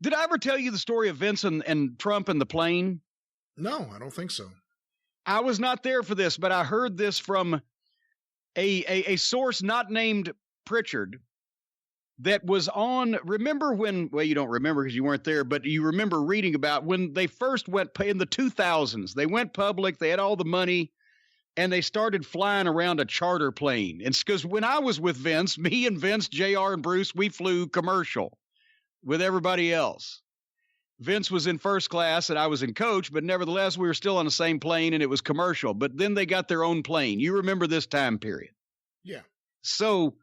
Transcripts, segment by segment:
Did I ever tell you the story of Vince and Trump and the plane? No, I don't think so. I was not there for this, but I heard this from a source not named Pritchard that was on. Remember when, well, you don't remember because you weren't there, but you remember reading about when they first went in the 2000s. They went public, they had all the money, and they started flying around a charter plane. And because when I was with Vince, me and Vince, JR, and Bruce, we flew commercial with everybody else. Vince was in first class and I was in coach, but nevertheless, we were still on the same plane and it was commercial. But then they got their own plane. You remember this time period? Yeah. So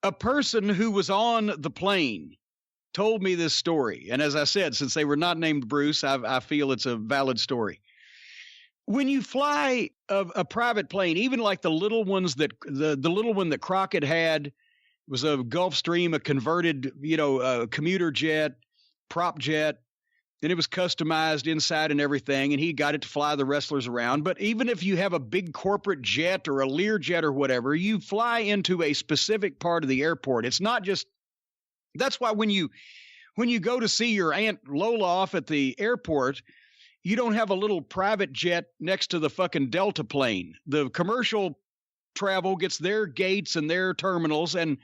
a person who was on the plane told me this story. And as I said, since they were not named Bruce, I feel it's a valid story. When you fly a private plane, even like the little ones that the little one that Crockett had was a Gulfstream, a converted, commuter jet, prop jet, and it was customized inside and everything, and he got it to fly the wrestlers around. But even if you have a big corporate jet or a Learjet or whatever, you fly into a specific part of the airport. It's not just – that's why when you go to see your Aunt Lola off at the airport, you don't have a little private jet next to the fucking Delta plane. The commercial travel gets their gates and their terminals, and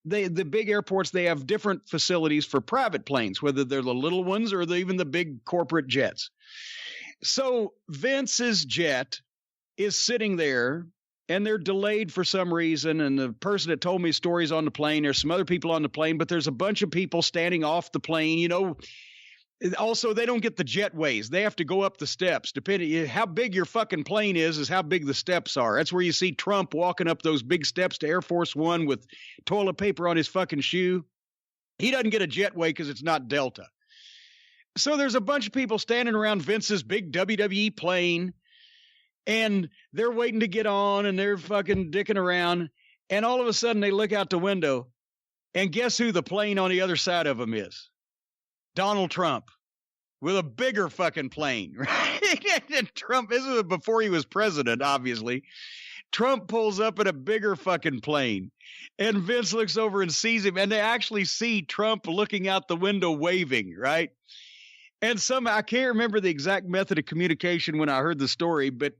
the big airports, they have different facilities for private planes, whether they're the little ones or even the big corporate jets. So Vince's jet is sitting there, and they're delayed for some reason. And the person that told me stories on the plane, there's some other people on the plane, but there's a bunch of people standing off the plane. Also, they don't get the jetways. They have to go up the steps. Depending how big your fucking plane is how big the steps are. That's where you see Trump walking up those big steps to Air Force One with toilet paper on his fucking shoe. He doesn't get a jetway because it's not Delta. So there's a bunch of people standing around Vince's big WWE plane, and they're waiting to get on, and they're fucking dicking around. And all of a sudden, they look out the window, and guess who the plane on the other side of them is? Donald Trump with a bigger fucking plane, right? And Trump, this was before he was president, obviously. Trump pulls up in a bigger fucking plane, and Vince looks over and sees him, and they actually see Trump looking out the window waving, right? And I can't remember the exact method of communication when I heard the story, but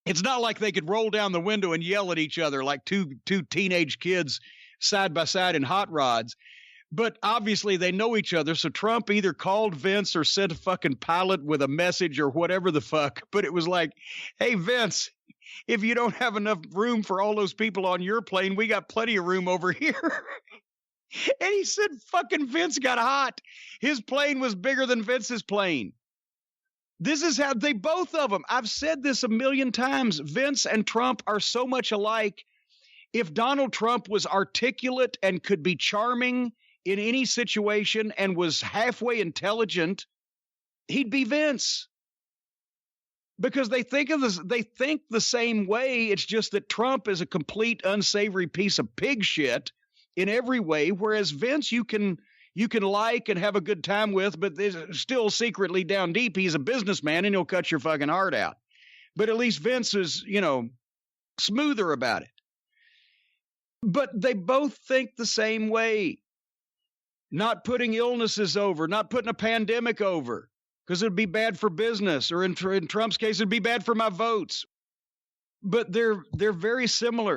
it's not like they could roll down the window and yell at each other like two teenage kids side by side in hot rods. But obviously they know each other, so Trump either called Vince or sent a fucking pilot with a message or whatever the fuck. But it was like, hey, Vince, if you don't have enough room for all those people on your plane, we got plenty of room over here. And he said fucking Vince got hot. His plane was bigger than Vince's plane. This is how both of them, I've said this a million times, Vince and Trump are so much alike. If Donald Trump was articulate and could be charming in any situation and was halfway intelligent, he'd be Vince. Because they think the same way. It's just that Trump is a complete unsavory piece of pig shit in every way, whereas Vince you can like and have a good time with, but still secretly down deep he's a businessman and he'll cut your fucking heart out. But at least Vince is, smoother about it. But they both think the same way. Not putting illnesses over, not putting a pandemic over, because it would be bad for business, or in Trump's case, it'd be bad for my votes. But they're very similar.